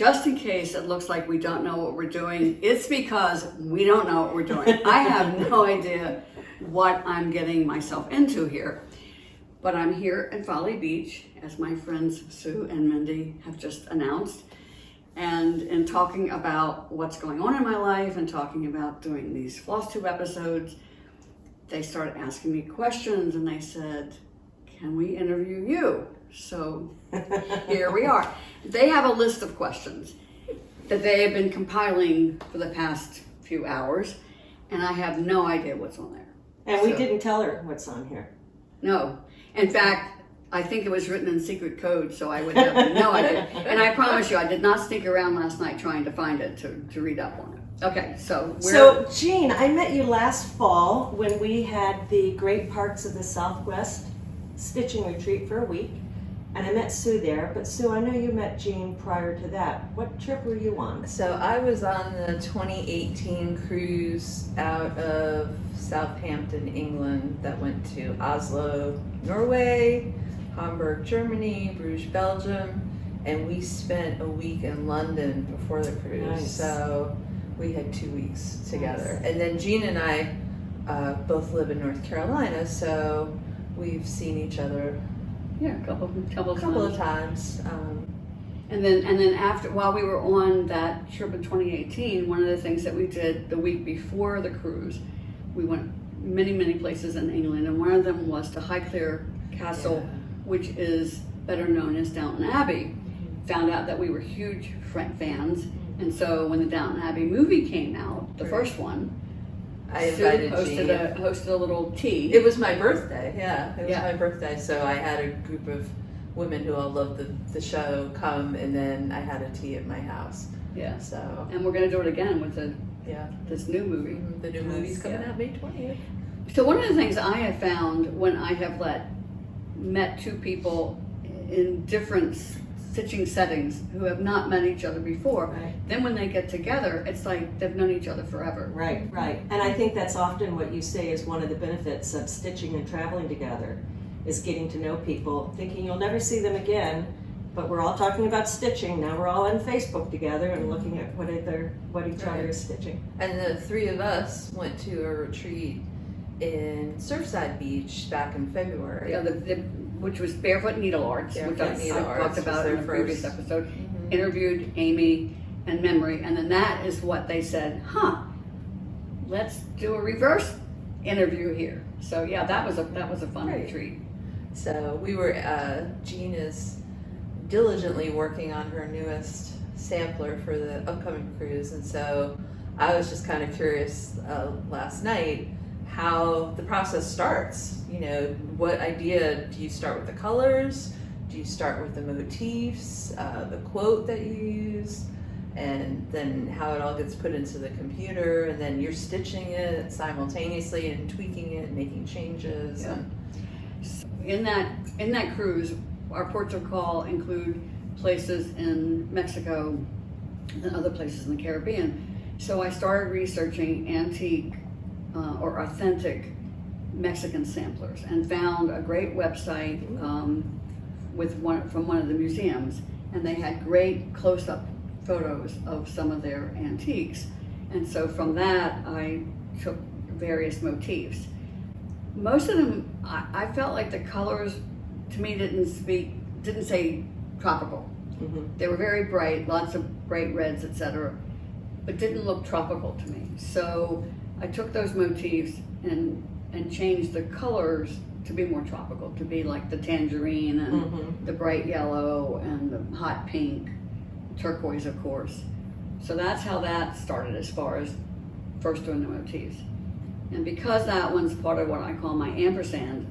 just in case it looks like we don't know what we're doing, it's because we don't know what we're doing. I have no idea what I'm getting myself into here. But I'm here at Folly Beach, as my friends Sue and Mindy have just announced. And in talking about what's going on in my life and talking about doing these FlossTube episodes, they started asking me questions and they said, can we interview you? So here we are. They have a list of questions that they have been compiling for the past few hours, and I have no idea what's on there. And we didn't tell her what's on here. No. In fact, I think it was written in secret code, so I would have no idea. And I promise you, I did not sneak around last night trying to find it to read up on it. Okay, so Jean, I met you last fall when we had the Great Parks of the Southwest stitching retreat for a week. And I met Sue there, but Sue, I know you met Jean prior to that. What trip were you on? So I was on the 2018 cruise out of Southampton, England, that went to Oslo, Norway, Hamburg, Germany, Bruges, Belgium, and we spent a week in London before the cruise. Nice. So we had 2 weeks together. Nice. And then Jean and I both live in North Carolina, so we've seen each other. Yeah, a couple of times. And then after, while we were on that trip in 2018, one of the things that we did the week before the cruise, we went many places in England, and one of them was to Highclere Castle, which is better known as Downton Abbey. Found out that we were huge fans, and so when the Downton Abbey movie came out, the first one, I invited hosted a little tea. It was my birthday, It was my birthday, so I had a group of women who all loved the show come, and then I had a tea at my house. Yeah. So. And we're going to do it again with this new movie. The new movie's coming out May 20th. So one of the things I have found when I have met two people in different stitching settings who have not met each other before, then when they get together, it's like they've known each other forever. Right. And I think that's often what you say is one of the benefits of stitching and traveling together, is getting to know people, thinking you'll never see them again, but we're all talking about stitching. Now we're all on Facebook together and looking at what each other is stitching. And the three of us went to a retreat in Surfside Beach back in February. Yeah, which was Barefoot Needleart, which I talked about in a previous episode. Mm-hmm. Interviewed Amy and Memory, and then that is what they said, let's do a reverse interview here. So yeah, that was a fun retreat. So we were, Jean is diligently working on her newest sampler for the upcoming cruise, and so I was just kind of curious last night how the process starts. You know, what idea, do you start with the colors? Do you start with the motifs, the quote that you use, and then how it all gets put into the computer, and then you're stitching it simultaneously and tweaking it and making changes. Yeah. In that cruise, our ports of call include places in Mexico and other places in the Caribbean. So I started researching antique or authentic Mexican samplers and found a great website from one of the museums, and they had great close-up photos of some of their antiques. And so from that, I took various motifs. Most of them, I felt like the colors, to me, didn't say tropical. Mm-hmm. They were very bright, lots of bright reds, etc., but didn't look tropical to me. So I took those motifs and changed the colors to be more tropical, to be like the tangerine and the bright yellow and the hot pink, turquoise, of course. So that's how that started as far as first doing the motifs. And because that one's part of what I call my ampersand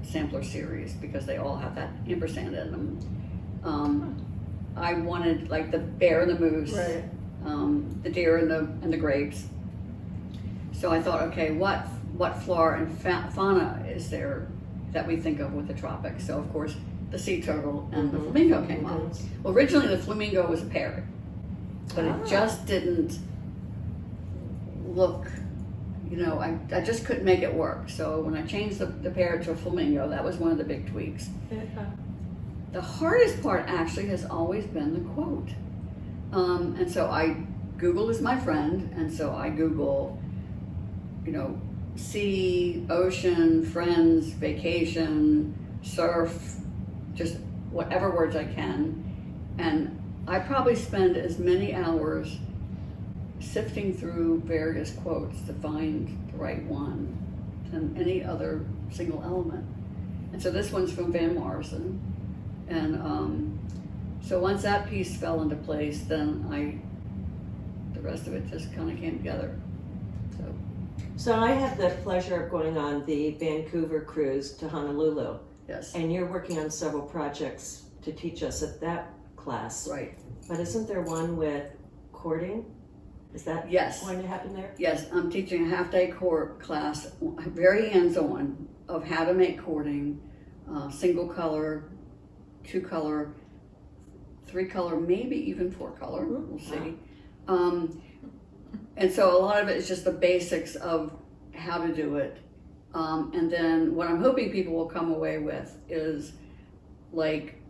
sampler series, because they all have that ampersand in them, I wanted like the bear and the moose, the deer and the grapes. So I thought, okay, what flora and fauna is there that we think of with the tropics? So of course, the sea turtle and the flamingo came up. Well, originally the flamingo was a parrot, but it just didn't look, I just couldn't make it work. So when I changed the parrot to a flamingo, that was one of the big tweaks. The hardest part actually has always been the quote. And so Google is my friend, and so I Google, sea, ocean, friends, vacation, surf, just whatever words I can. And I probably spend as many hours sifting through various quotes to find the right one than any other single element. And so this one's from Van Morrison. And so once that piece fell into place, then the rest of it just kind of came together. So I have the pleasure of going on the Vancouver cruise to Honolulu. Yes. And you're working on several projects to teach us at that class. Right. But isn't there one with cording? Is that Yes. going to happen there? Yes, I'm teaching a half-day class, very hands-on, of how to make cording, single color, 2-color, 3-color, maybe even 4-color. We'll see. And so a lot of it is just the basics of how to do it. And then what I'm hoping people will come away with is like,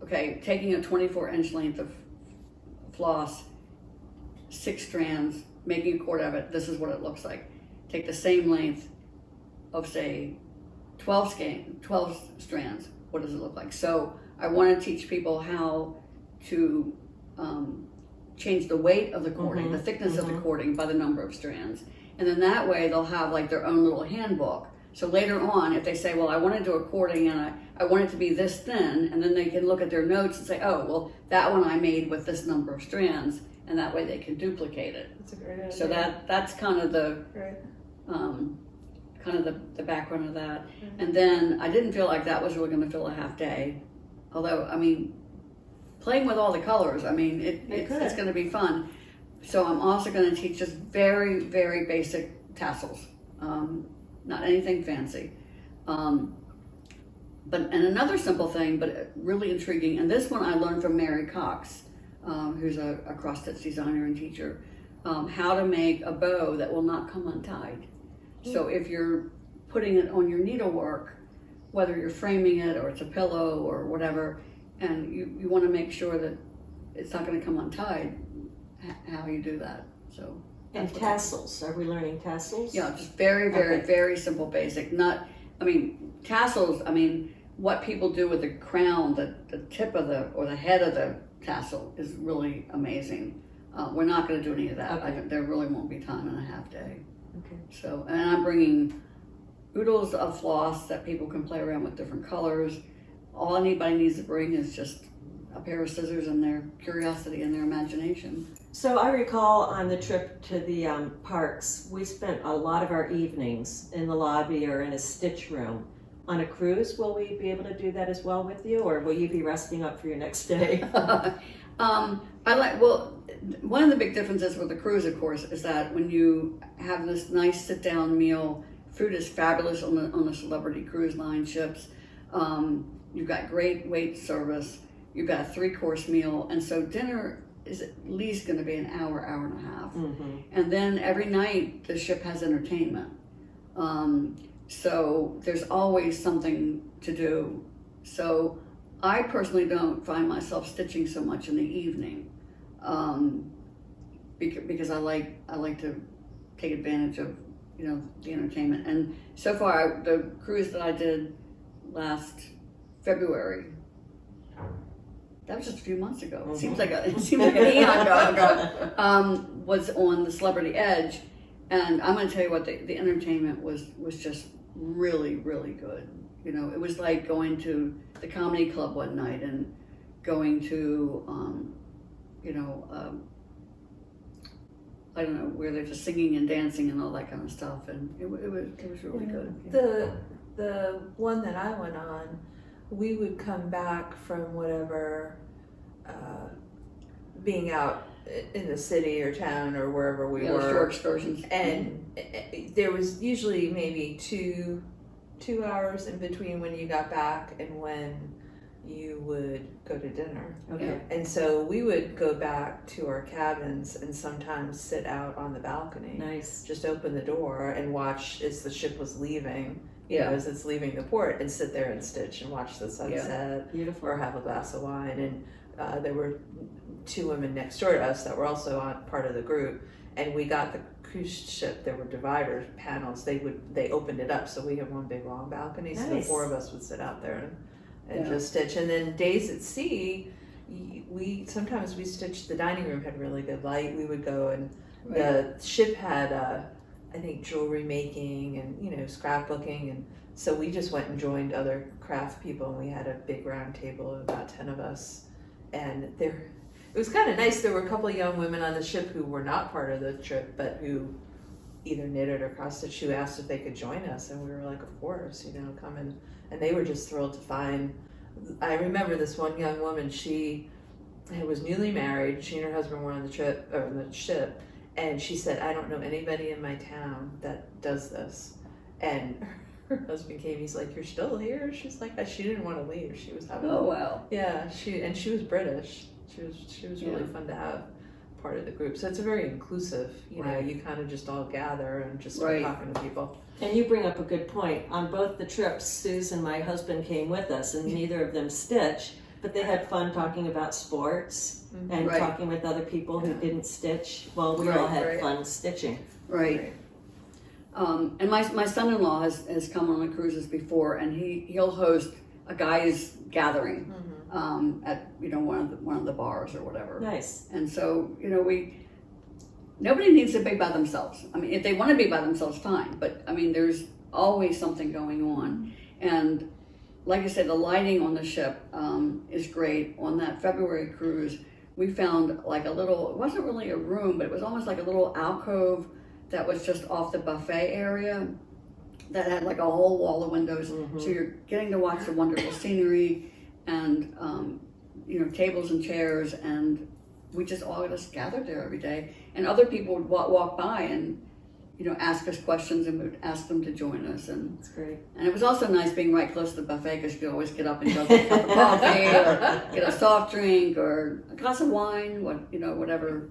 okay, taking a 24-inch length of floss, 6 strands, making a cord of it, this is what it looks like. Take the same length of, say, 12 strands, what does it look like? So I want to teach people how to change the weight of the cording, the thickness of the cording by the number of strands. And then that way they'll have like their own little handbook. So later on, if they say, well, I want to do a cording and I want it to be this thin, and then they can look at their notes and say, oh, well, that one I made with this number of strands, and that way they can duplicate it. That's a great idea. So that's kind of the Right. the background of that. And then I didn't feel like that was really going to fill a half day. Although, I mean, playing with all the colors, I mean, it's going to be fun. So I'm also going to teach just very, very basic tassels. Not anything fancy. And another simple thing, but really intriguing, and this one I learned from Mary Cox, who's a cross-stitch designer and teacher, how to make a bow that will not come untied. So if you're putting it on your needlework, whether you're framing it or it's a pillow or whatever, and you want to make sure that it's not going to come untied, how you do that. So. And tassels, are we learning tassels? Yeah, just very, very, very simple, basic. Tassels, what people do with the crown, the tip of or the head of the tassel is really amazing. We're not going to do any of that. Okay. There really won't be time in a half day. Okay. So, and I'm bringing oodles of floss that people can play around with different colors. All anybody needs to bring is just a pair of scissors and their curiosity and their imagination. So I recall on the trip to the parks, we spent a lot of our evenings in the lobby or in a stitch room. On a cruise, will we be able to do that as well with you, or will you be resting up for your next day? One of the big differences with the cruise, of course, is that when you have this nice sit-down meal, food is fabulous on the Celebrity Cruise Line ships. You've got great wait service. You've got a 3-course meal, and so dinner is at least going to be an hour and a half. And then every night the ship has entertainment. So there's always something to do. So I personally don't find myself stitching so much in the evening, because I like to take advantage of the entertainment. And so far, the cruise that I did last February, that was just a few months ago. It seems like an eon ago. Was on the Celebrity Edge, and I'm going to tell you what, the entertainment was just really, really good. It was like going to the comedy club one night and going to, I don't know, where they're just singing and dancing and all that kind of stuff, and it was really good. The one that I went on, we would come back from whatever, being out in the city or town or wherever we were. Short excursions. And there was usually maybe two hours in between when you got back and when you would go to dinner. Okay. And so we would go back to our cabins and sometimes sit out on the balcony. Nice. Just open the door and watch as the ship was leaving, you Yeah. know, as it's leaving the port, and sit there and stitch and watch the sunset Beautiful. or have a glass of wine. And there were 2 women next door to us that were also on part of the group. And we got the cruise ship, there were divider panels. They opened it up, so we had one big long balcony. So the Nice. 4 of us would sit out there and Yeah. just stitch. And then days at sea, we sometimes we stitched. The dining room had really good light. We would go, and the ship had I think jewelry making and, you know, scrapbooking, and so we just went and joined other craft people, and we had a big round table of about 10 of us. And it was kind of nice. There were a couple of young women on the ship who were not part of the trip, but who either knitted or cross stitched, who asked if they could join us, and we were like, of course, you know, come in. And they were just thrilled to find. I remember this one young woman. She was newly married. She and her husband were on the trip or on the ship, and she said, "I don't know anybody in my town that does this." And her husband came. He's like, "You're still here?" She's like, "She didn't want to leave. She was having." Oh wow. Yeah, she was British. She was really fun to have part of the group. So it's a very inclusive, you know, you kind of just all gather and just start talking to people. And you bring up a good point. On both the trips, Suze and my husband came with us, and neither of them stitch, but they had fun talking about sports and talking with other people who didn't stitch. Well, we all had fun stitching. Right. And my son-in-law has come on the cruises before, and he'll host a guys gathering at, you know, one of the bars or whatever. Nice. And so, you know, nobody needs to be by themselves. I mean, if they want to be by themselves, fine. But I mean, there's always something going on. And like I said, the lighting on the ship is great. On that February cruise, we found like it wasn't really a room, but it was almost like a little alcove that was just off the buffet area that had like a whole wall of windows. So you're getting to watch the wonderful scenery and, you know, tables and chairs, and we just all just gathered there every day. And other people would walk by and, you know, ask us questions, and we would ask them to join us. And That's great. And it was also nice being right close to the buffet, because you could always get up and go get a cup of coffee or get a soft drink or a glass of wine, whatever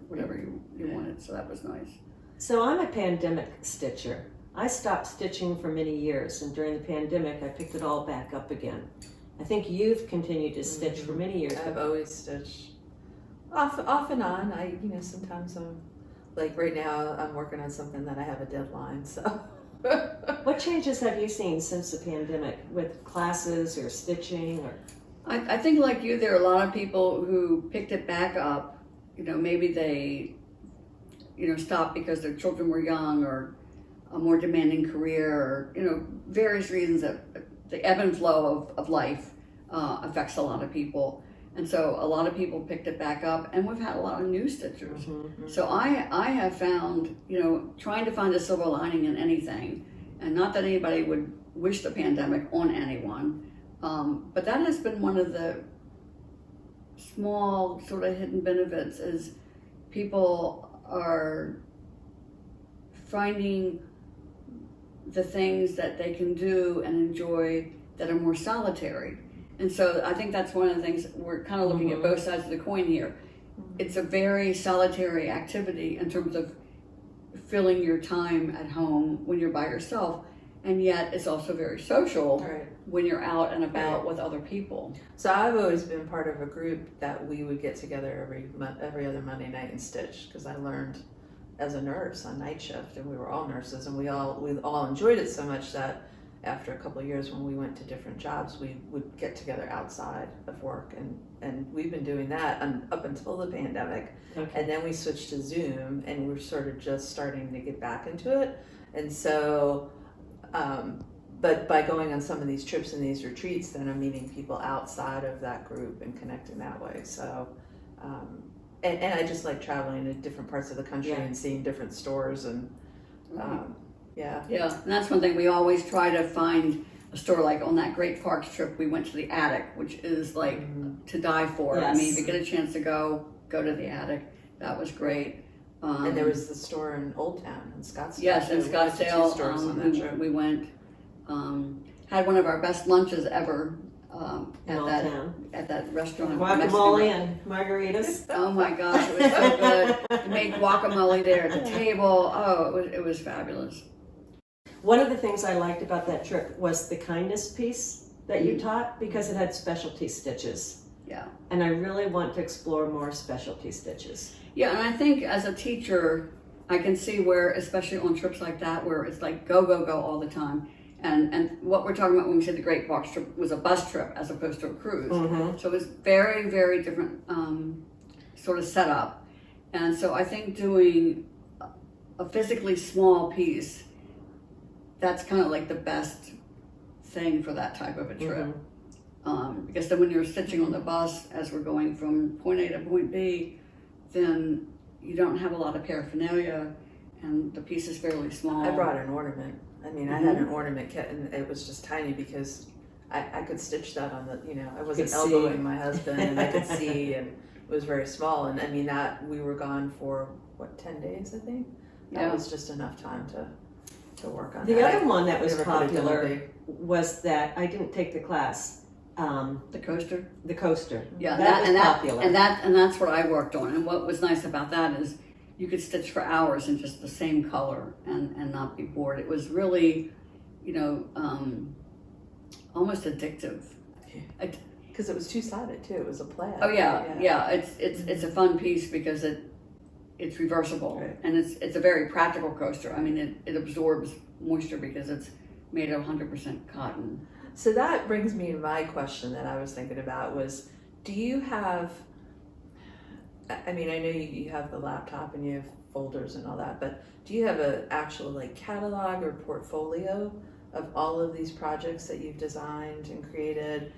you wanted. So that was nice. So I'm a pandemic stitcher. I stopped stitching for many years, and during the pandemic, I picked it all back up again. I think you've continued to stitch for many years. I've always stitched off and on. Sometimes I'm like right now I'm working on something that I have a deadline. So What changes have you seen since the pandemic with classes or stitching or? I think like you, there are a lot of people who picked it back up. You know, maybe they, you know, stopped because their children were young, or a more demanding career, or, you know, various reasons that the ebb and flow of life affects a lot of people. And so a lot of people picked it back up, and we've had a lot of new stitchers. So I have found, you know, trying to find a silver lining in anything, and not that anybody would wish the pandemic on anyone, but that has been one of the small sort of hidden benefits, is people are finding the things that they can do and enjoy that are more solitary. And so I think that's one of the things, we're kind of looking at both sides of the coin here. It's a very solitary activity in terms of filling your time at home when you're by yourself, and yet it's also very social when you're out and about with other people. So I've always been part of a group that we would get together every other Monday night and stitch, because I learned as a nurse on night shift, and we were all nurses, and we all enjoyed it so much that after a couple of years, when we went to different jobs, we would get together outside of work, and we've been doing that up until the pandemic. And then we switched to Zoom, and we're sort of just starting to get back into it. And so but by going on some of these trips and these retreats, then I'm meeting people outside of that group and connecting that way. So and I just like traveling to different parts of the country and seeing different stores, and yeah, and that's one thing we always try to find a store. Like on that Great Parks trip, we went to the Attic, which is like to die for. I mean, if you get a chance to go to the Attic. That was great. And there was the store in Old Town in Scottsdale. Yes, in Scottsdale. On that trip. We went, had one of our best lunches ever In Old Town. at that restaurant. Guacamole and margaritas. Oh my gosh, it was so good. We made guacamole there at the table. Oh, it was fabulous. One of the things I liked about that trip was the kindness piece that you taught, because it had specialty stitches. Yeah. And I really want to explore more specialty stitches. Yeah, and I think as a teacher, I can see where, especially on trips like that, where it's like go, go, go all the time. And what we're talking about when we said the Great Box trip was a bus trip as opposed to a cruise. Mm-hmm. So it was very, very different sort of setup. And so I think doing a physically small piece, that's kind of like the best thing for that type of a trip. Mm-hmm. Because then when you're stitching on the bus as we're going from point A to point B, then you don't have a lot of paraphernalia and the piece is fairly small. I brought an ornament. I mean, I had an ornament kit, and it was just tiny because I could stitch that on the, I wasn't Could elbowing see. my husband, and I could see, and it was very small. And I mean, that we were gone for 10 days, I think. That was just enough time to work on. The other one that was never could have done popular big. was that I didn't take the class. The coaster. The coaster. Yeah, that was popular. and that's what I worked on. And what was nice about that is you could stitch for hours in just the same color and not be bored. It was really, almost addictive. Because it was two-sided too. It was a plaid. Oh yeah. It's a fun piece because it's reversible, Right. and it's a very practical coaster. I mean, it absorbs moisture because it's made of 100% cotton. So that brings me to my question that I was thinking about was, do you have, I mean, I know you have the laptop and you have folders and all that, but do you have an actual like catalog or portfolio of all of these projects that you've designed and created?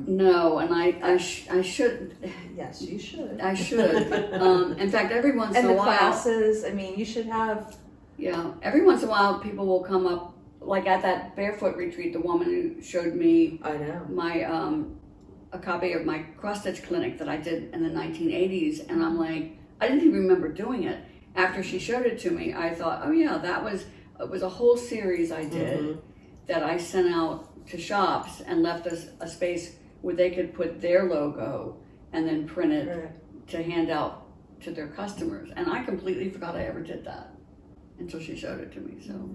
No, and I should. Yes, you should. I should. In fact, every once And in a the while. classes, I mean, you should have. Yeah, every once in a while, people will come up, like at that barefoot retreat. The woman who showed me I know. my a copy of my cross stitch clinic that I did in the 1980s, and I'm like, I didn't even remember doing it. After she showed it to me, I thought, oh yeah, it was a whole series I did that I sent out to shops and left us a space where they could put their logo and then print it to hand out to their customers. And I completely forgot I ever did that until she showed it to me. So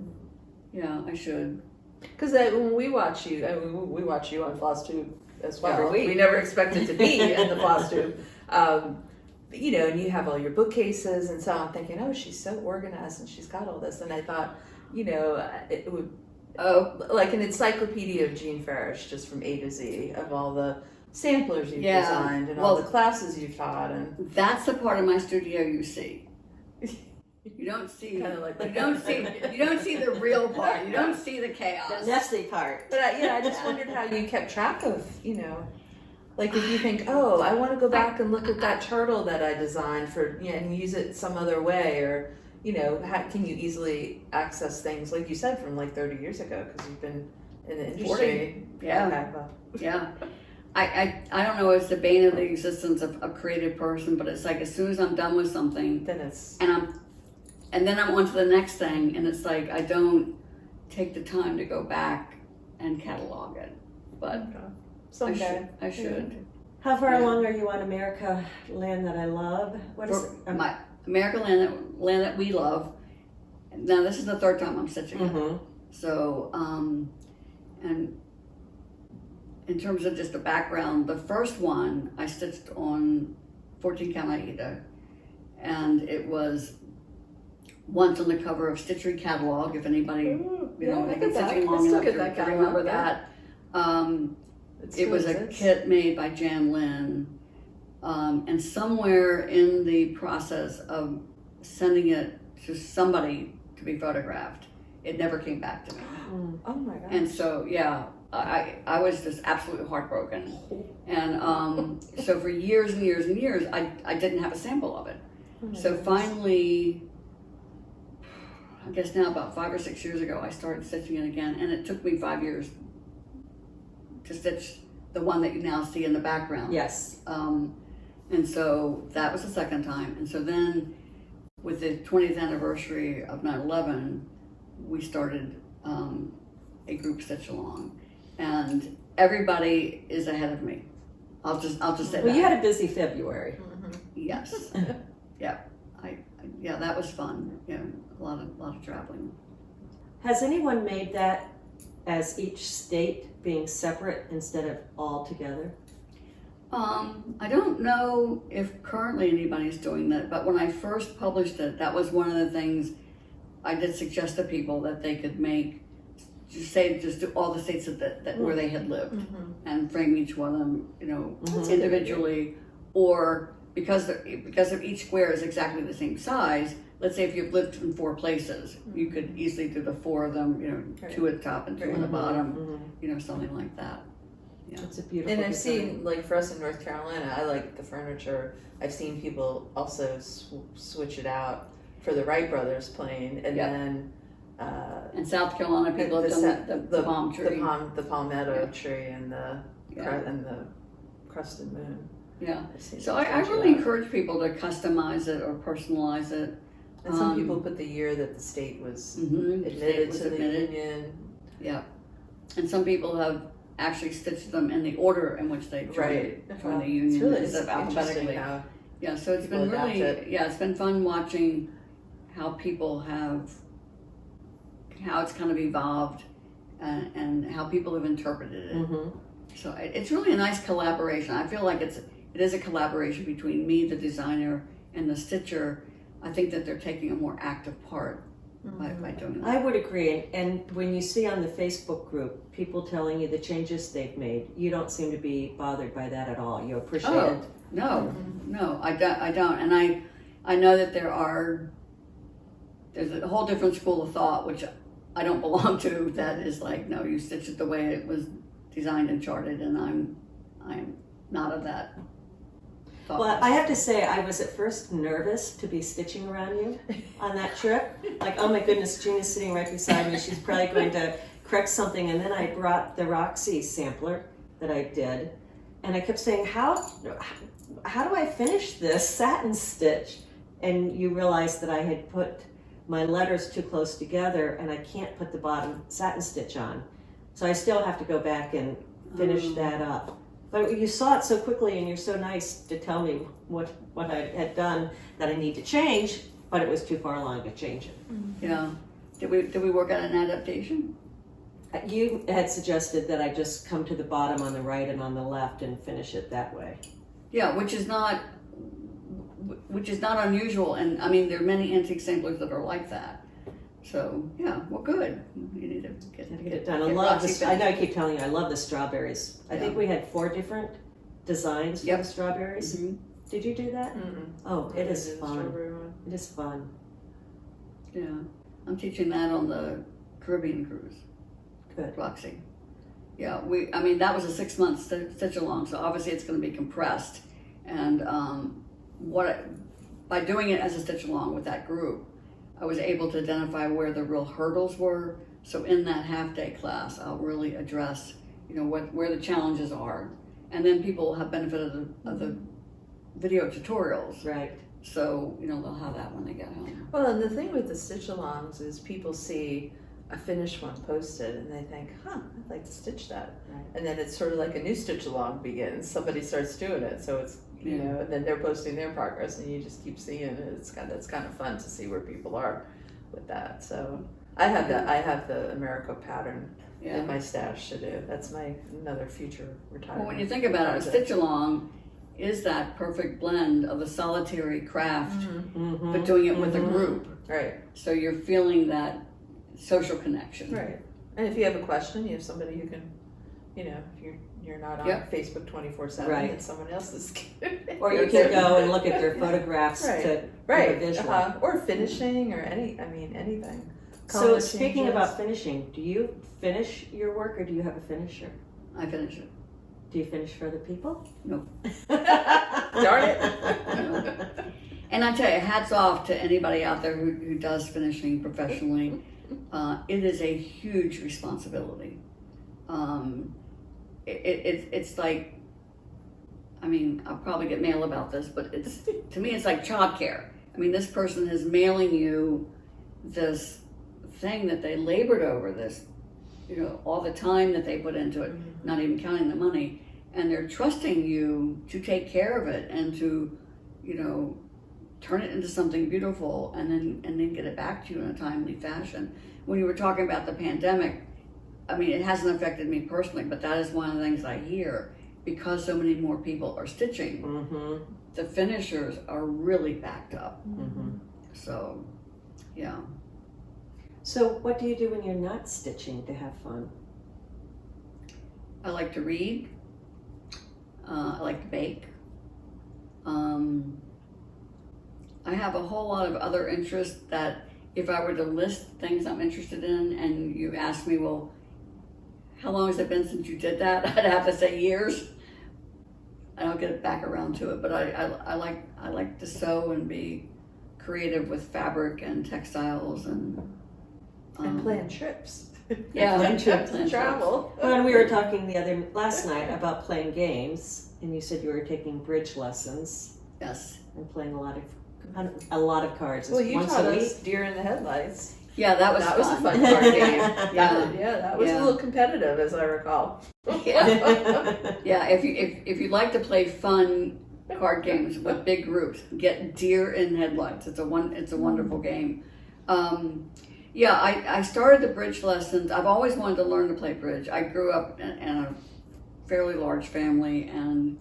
yeah, I should. Because when we watch you, I mean, we watch you on FlossTube as well. Every week. We never expected to be in the FlossTube. And you have all your bookcases, and so I'm thinking, oh, she's so organized and she's got all this. And I thought, it would, like an encyclopedia of Jean Farish, just from A to Z, of all the samplers you've designed and all the classes you've taught. And That's the part of my studio you see. You don't see Kinda like you that. don't see the real part. You don't see the chaos. The nesty part. But I just wondered how you kept track of, like if you think, oh, I want to go back and look at that turtle that I designed for, and use it some other way, or, how can you easily access things, like you said, from like 30 years ago, because you've been in the industry. Yeah. Okay, well. Yeah. I don't know, it's the bane of the existence of a creative person, but it's like as soon as I'm done with something, Then it's, and then I'm on to the next thing, and it's like I don't take the time to go back and catalog it. But someday. I should. How far Yeah. along are you on America Land That I Love? What is it? My America land that we love. Now this is the third time I'm stitching it. Mm-hmm. So, and in terms of just the background, the first one I stitched on 14 count Aida, and it was once on the cover of Stitchery Catalog. If anybody, has been stitching long enough to remember that. It was a kit made by Jan Lynn, and somewhere in the process of sending it to somebody to be photographed, it never came back to me. Oh my gosh. And so, yeah, I was just absolutely heartbroken. And so for years and years and years, I didn't have a sample of it. So finally, I guess now about 5 or 6 years ago, I started stitching it again, and it took me 5 years to stitch the one that you now see in the background. Yes. And so that was the second time. And so then with the 20th anniversary of 9/11, we started a group stitch along. and everybody is ahead of me. I'll just say Well, that. you had a busy February. Yes. Yeah. Yeah, that was fun. Yeah, a lot of traveling. Has anyone made that as each state being separate instead of all together? I don't know if currently anybody's doing that, but when I first published it, that was one of the things I did suggest to people, that they could make, just do all the states that where they had lived, and frame each one of them, individually, or because of each square is exactly the same size. Let's say if you've lived in 4 places, you could easily do the 4 of them, 2 at the top and 2 at the bottom, something like that. Yeah. It's a beautiful And I've design. seen, like for us in North Carolina, I like the furniture. I've seen people also switch it out for the Wright brothers plane, and then In South Carolina, people have done the palm tree, the palmetto tree, and the crested moon. Yeah. I've seen So them I switch it really out. encourage people to customize it or personalize it. And some people put the year that the state was State admitted was to the admitted. union. Yeah. And some people have actually stitched them in the order in which they joined the union, It's really instead of alphabetically. interesting how Yeah, so it's people been really, adapt it. it's been fun watching how people how it's kind of evolved, and how people have interpreted it. So it's really a nice collaboration. I feel like it is a collaboration between me, the designer, and the stitcher. I think that they're taking a more active part by doing that. I would agree, and when you see on the Facebook group people telling you the changes they've made, you don't seem to be bothered by that at all. You appreciate it. No, I don't, and I know that there's a whole different school of thought, which I don't belong to, that is like, no, you stitch it the way it was designed and charted, and I'm not of that thought. Well, I have to say, I was at first nervous to be stitching around you on that trip. Like, oh my goodness, Gina's sitting right beside me. She's probably going to correct something. And then I brought the Roxy sampler that I did. And I kept saying, how do I finish this satin stitch? And you realize that I had put my letters too close together, and I can't put the bottom satin stitch on. So I still have to go back and finish that up. But you saw it so quickly, and you're so nice to tell me what I had done that I need to change, but it was too far along to change it. Yeah. Did we work out an adaptation? You had suggested that I just come to the bottom on the right and on the left and finish it that way. Yeah, which is not unusual, and I mean there are many antique samplers that are like that. So yeah, well, good. You need to get It done. I get love Roxy this. I know I keep telling you, I love the strawberries. I think we had 4 different designs for the strawberries. Did you do that? Oh, it is fun. It is fun. Yeah, I'm teaching that on the Caribbean cruise. Good. Roxy. Yeah, that was a 6-month stitch along, so obviously it's going to be compressed. And by doing it as a stitch along with that group, I was able to identify where the real hurdles were. So in that half-day class, I'll really address, where the challenges are, and then people will have benefit of the video tutorials. Right. So they'll have that when they get home. Well, and the thing with the stitch alongs is people see a finished one posted and they think, I'd like to stitch that. Right. And then it's sort of like a new stitch along begins. Somebody starts doing it. So it's, and then they're posting their progress and you just keep seeing it. It's kind of fun to see where people are with that. So I have the America pattern in my stash to do. That's another future retirement. Well, when you think about it, a stitch along is that perfect blend of the solitary craft, but doing it with a group. Right. So you're feeling that social connection. Right. And if you have a question, you have somebody who can, if you're not on Facebook 24/7, Right. and someone else is. Or you can go and look at their photographs to get a visual. Or finishing or anything. So Color speaking changes. about finishing, do you finish your work or do you have a finisher? I finish it. Do you finish for other people? No. Darn it. And I tell you, hats off to anybody out there who does finishing professionally. It is a huge responsibility. It's like, I'll probably get mail about this, but to me it's like childcare. This person is mailing you this thing that they labored over, this all the time that they put into it, not even counting the money, and they're trusting you to take care of it and to, turn it into something beautiful and then get it back to you in a timely fashion. When you were talking about the pandemic, I mean, it hasn't affected me personally, but that is one of the things I hear, because so many more people are stitching. The finishers are really backed up. So, yeah. So what do you do when you're not stitching to have fun? I like to read. I like to bake. I have a whole lot of other interests that if I were to list things I'm interested in and you ask me, well, how long has it been since you did that? I'd have to say years. I don't get back around to it, but I like to sew and be creative with fabric and textiles and plan trips. Yeah, plan trips plan and trips. travel. Well, and we were talking last night about playing games, and you said you were taking bridge lessons Yes. and playing a lot of cards. Well, you once taught a week. us Deer in the Headlights. Yeah, that was That fun. was a fun card game. Yeah. That was Yeah. a little competitive, as I recall. Yeah, if you like to play fun card games with big groups, get Deer in Headlights. It's a wonderful game. Yeah, I started the bridge lessons. I've always wanted to learn to play bridge. I grew up in a fairly large family, and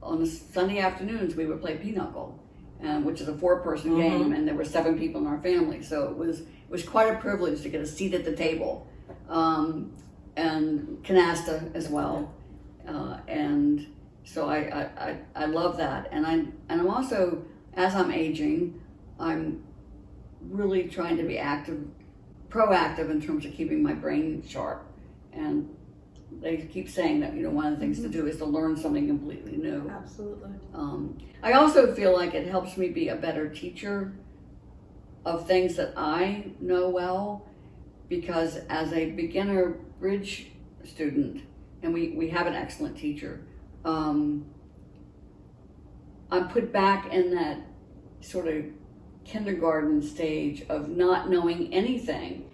on the Sunday afternoons we would play pinochle, which is a 4-person game, and there were 7 people in our family. So it was quite a privilege to get a seat at the table, and canasta as well, and so I love that. And I'm also, as I'm aging, I'm really trying to be proactive in terms of keeping my brain sharp. And they keep saying that one of the things to do is to learn something completely new. Absolutely. I also feel like it helps me be a better teacher of things that I know well, because as a beginner bridge student, and we have an excellent teacher, I'm put back in that sort of kindergarten stage of not knowing anything,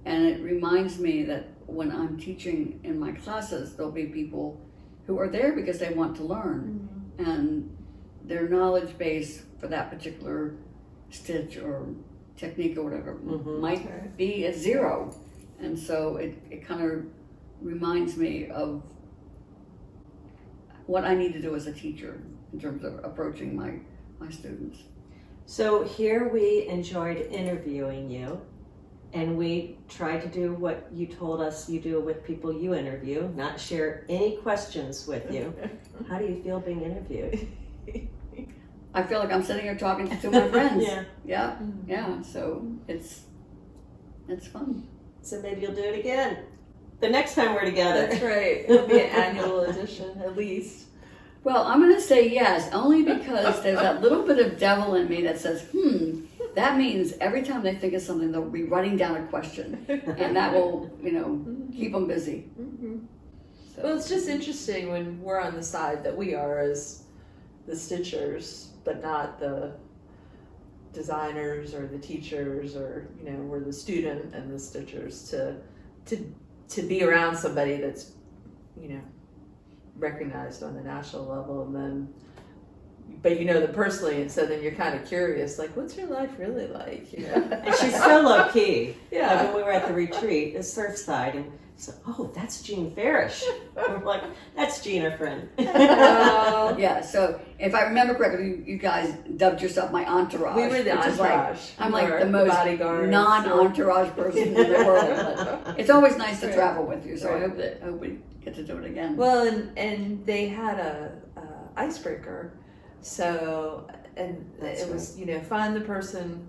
and it reminds me that when I'm teaching in my classes, there'll be people who are there because they want to learn, and their knowledge base for that particular stitch or technique or whatever might be at 0, and so it kind of reminds me of what I need to do as a teacher in terms of approaching my students. So here we enjoyed interviewing you, and we tried to do what you told us you do with people you interview, not share any questions with you. How do you feel being interviewed? I feel like I'm sitting here talking to 2 of my friends. Yeah. Yeah. So it's fun. So maybe you'll do it again the next time we're together. That's right. It'll be an annual edition, at least. Well, I'm going to say yes, only because there's that little bit of devil in me that says, that means every time they think of something, they'll be writing down a question, and that will, keep them busy. So. Well, it's just interesting when we're on the side that we are as the stitchers, but not the designers or the teachers, or we're the student and the stitchers, to be around somebody that's recognized on the national level, and then but them personally, and so then you're kind of curious, like, what's your life really like? And she's so low key. Yeah. Like when we were at the retreat, the Surfside, and so, that's Jean Farish. We're like, that's Jean, our friend. Yeah, so if I remember correctly, you guys dubbed yourself my entourage. We were the which is entourage. I'm We like were the most bodyguards. non-entourage person in the world. But it's always nice to travel with you, so I hope we get to do it again. Well, and they had a icebreaker, so it was find the person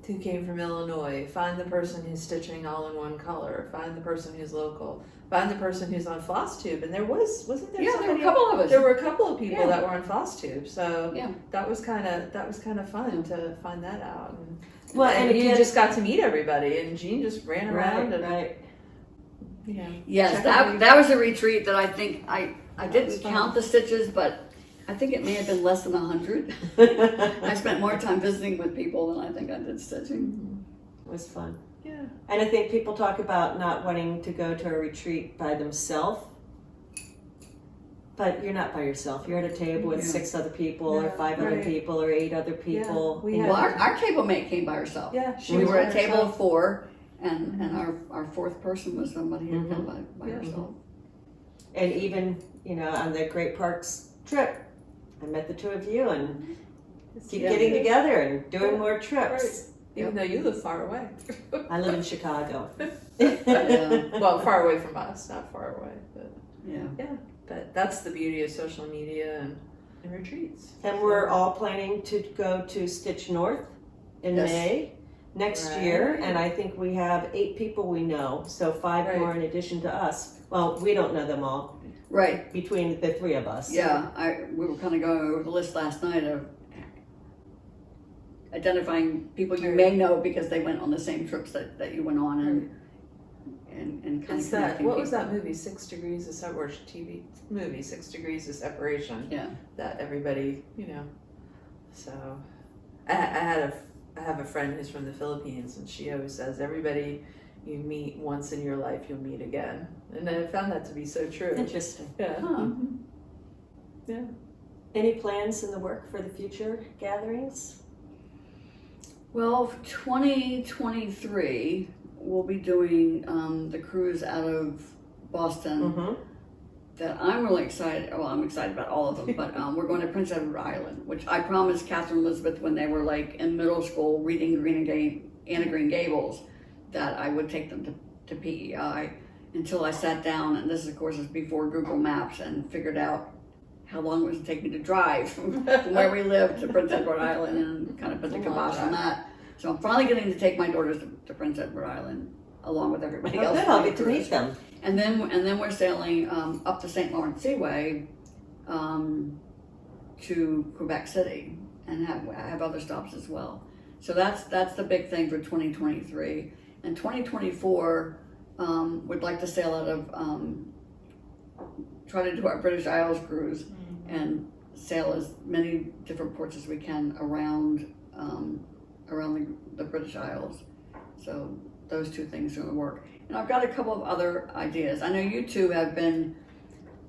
who came from Illinois, find the person who's stitching all in one color, find the person who's local, find the person who's on FlossTube, and wasn't there? Yeah, somebody, there were a couple of us. There were a couple of people that were on FlossTube, so Yeah. that was kind of fun to find that out. And you again, just got to meet everybody, and Jean just ran around right. Yes, check that was a retreat that I think I didn't was fun. count the stitches, but I think it may have been less than 100. I spent more time visiting with people than I think I did stitching. It was fun. Yeah. And I think people talk about not wanting to go to a retreat by themselves. But you're not by yourself. You're at a table with 6 other people, or 5 other right. people, or 8 other people. we Well, had- our table mate came by herself. Yeah, she We was were by at a table herself. of 4, and our 4th person was somebody who came by Yeah. herself. And even, on the Great Parks trip, I met the 2 of you and keep Yeah. getting together and doing Yeah. more trips. Even though you live far away. I live in Chicago. Yeah. Well, far away from us, not far away, but Yeah. but that's the beauty of social media and retreats. And we're all planning to go to Stitch North in Yes. May next Right. year, and I think we have 8 people we know, so 5 Right. more in addition to us. Well, we don't know them all, Right. between the 3 of us. Yeah. We were kind of going over the list last night of identifying people you may know because they went on the same trips that you went on, and kind It's of that, connecting what was people. that movie, 6 Degrees of Separation, TV movie, 6 Degrees of Separation, Yeah. that everybody, so, I have a friend who's from the Philippines, and she always says, everybody you meet once in your life, you'll meet again, and I found that to be so true. Interesting. Yeah. Huh. Yeah. Any plans in the work for the future gatherings? Well, 2023, we'll be doing the cruise out of Boston Mm-hmm. that I'm really excited. Well, I'm excited about all of them, but we're going to Prince Edward Island, which I promised Catherine Elizabeth when they were like in middle school reading Anna Green Gables that I would take them to PEI until I sat down, and this of course is before Google Maps, and figured out how long it was to take me to drive from where we live to Prince Edward Island, and kind of put the kibosh on that. So I'm finally getting to take my daughters to Prince Edward Island along with everybody Well, else. good, I'll get to meet them. And then we're sailing up the St. Lawrence Seaway to Quebec City, and have other stops as well. So that's the big thing for 2023. And 2024, we'd like to sail out of try to do our British Isles cruise and sail as many different ports as we can around the British Isles. So those 2 things are going to work. And I've got a couple of other ideas. I know you 2 have been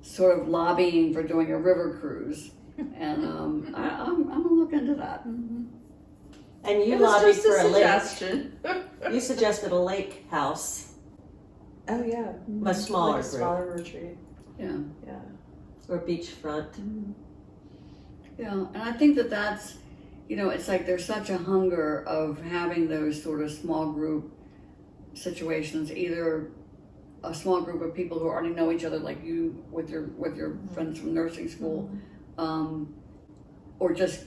sort of lobbying for doing a river cruise, and I'm gonna look into that. And you It was lobbied just for a lake. suggestion. You suggested a lake house, Oh, yeah. a smaller Like a group, smaller retreat. Yeah, Yeah. or beachfront. yeah. And I think that's, it's like there's such a hunger of having those sort of small group situations, either a small group of people who already know each other, like you with your friends from nursing school, or just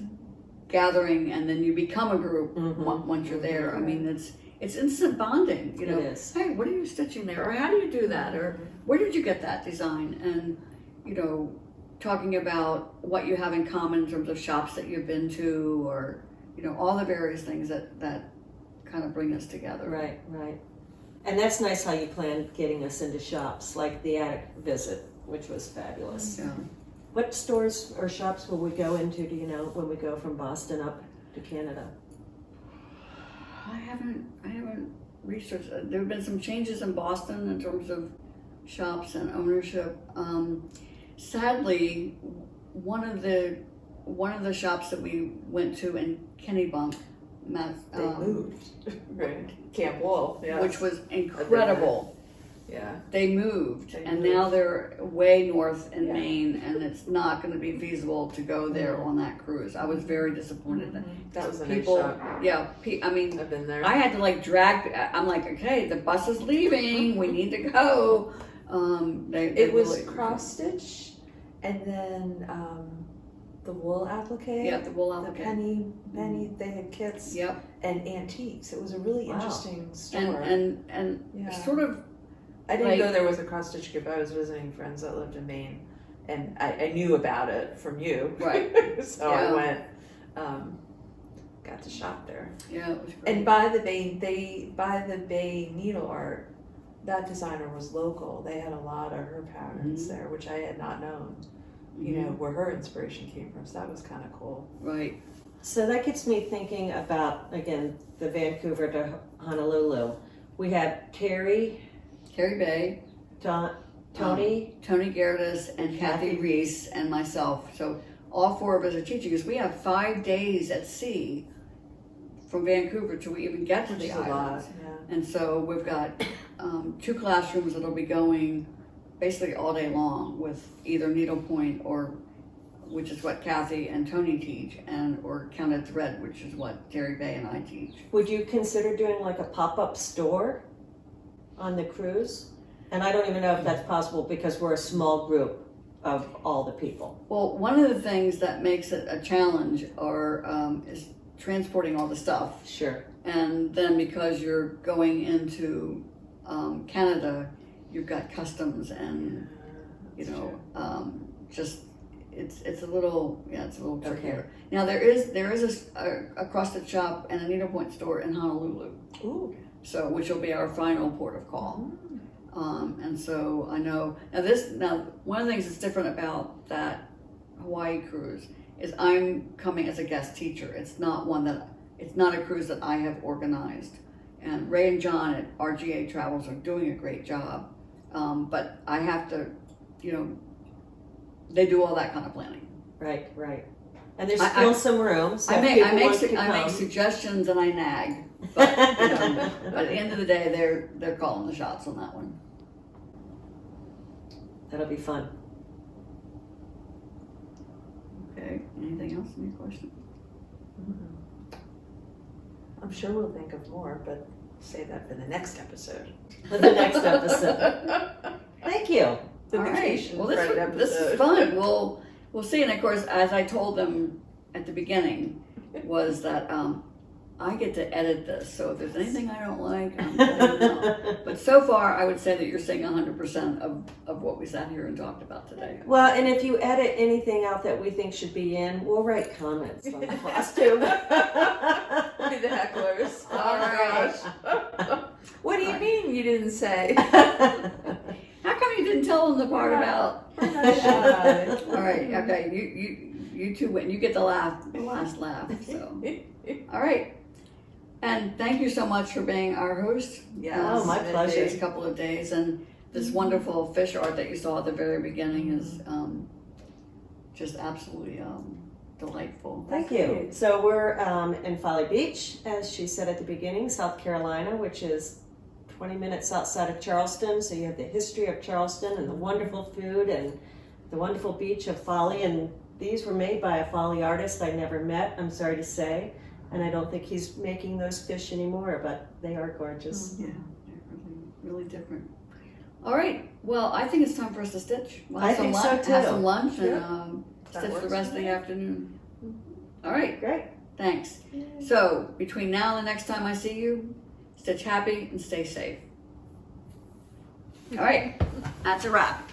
gathering and then you become a group once you're there. I mean, it's instant bonding. It is. Hey, what are you stitching there, or how do you do that, or where did you get that design? And talking about what you have in common in terms of shops that you've been to, or all the various things that kind of bring us together. Right. And that's nice how you planned getting us into shops, like the Attic visit, which was fabulous. Yeah. What stores or shops will we go into, do you know, when we go from Boston up to Canada? I haven't researched. There have been some changes in Boston in terms of shops and ownership. Sadly, one of the shops that we went to in Kennebunk, They moved. Right. Camp Wolf. Yeah. which was incredible. Yeah. They moved, They and moved. now they're way north in Yeah. Maine, and it's not going to be feasible to go there on that cruise. I was very disappointed. That was a People, nice shop. yeah. I mean, I've been there. I had to drag. I'm like, okay, the bus is leaving. We need to go. It was really- cross stitch, and then the wool applique. Yeah, the wool The applique. penny. They had kits Yep, and antiques. It was a really Wow. interesting store. and Yeah. sort of I didn't like- go there with a cross stitch group. I was visiting friends that lived in Maine, and I knew about it from you. Right. So Yeah. I went, got to shop there. yeah, it was great. And by the Bay Needleart, that designer was local. They had a lot of her patterns Mhm. there, which I had not known. You know where her inspiration came from. So that was kind of cool. Right. So that gets me thinking about, again, the Vancouver to Honolulu. We have Terry, Carrie Bay, Tony, Tony Gerdes, and Kathy Reese, and myself. So all four of us are teaching, because we have 5 days at sea from Vancouver till we even get to the Which is a lot, islands. yeah. And so we've got 2 classrooms that'll be going basically all day long with either needlepoint, or which is what Kathy and Tony teach, and or counted thread, which is what Terry Bay and I teach. would you consider doing like a pop-up store on the cruise? And I don't even know if that's possible because we're a small group of all the people. Well, one of the things that makes it a challenge is transporting all the stuff. Sure. And then because you're going into Canada, you've got customs and, just, it's a little trickier. Okay. Now there is a cross-stitch shop and a needlepoint store in Honolulu. Ooh. So, which will be our final port of call. And so I know, now one of the things that's different about that Hawaii cruise is I'm coming as a guest teacher. It's not a cruise that I have organized. And Ray and John at RGE Travels are doing a great job. But I have to, they do all that kind of planning. Right. And there's still some room. So I if make people want to come. suggestions and I nag. But, but at the end of the day, they're calling the shots on that one. That'll be fun. Okay, anything else? Any questions? I'm sure we'll think of more, but save that for the next episode. For the next episode. Thank you. The All right. vacation Well, friend this episode. is fun. We'll see. And of course, as I told them at the beginning, was that I get to edit this. So if there's anything I don't like, I'm letting you know. But so far, I would say that you're saying 100% of what we sat here and talked about today. Well, and if you edit anything out that we think should be in, we'll write comments on the FlossTube. Be the hecklers. All Oh right. gosh. What do you mean you didn't say? How come you didn't tell them the part about? We're not shy. All right. Okay. You two win. You get the last laugh. So. All right. And thank you so much for being our host. Yes. Oh, my pleasure. These couple of days, and this wonderful fish art that you saw at the very beginning is just absolutely delightful. Thank you. So we're in Folly Beach, as she said at the beginning, South Carolina, which is 20 minutes outside of Charleston. So you have the history of Charleston and the wonderful food and the wonderful beach of Folly. And these were made by a Folly artist I never met, I'm sorry to say. And I don't think he's making those fish anymore, but they are gorgeous. Yeah, they're really different. All right. Well, I think it's time for us to stitch. We'll have I think some so, lunch, too. Have some lunch Yeah. and That stitch the works rest of for the me. afternoon. All right. Great. Thanks. So between now and the next time I see you, stitch happy and stay safe. All right. That's a wrap.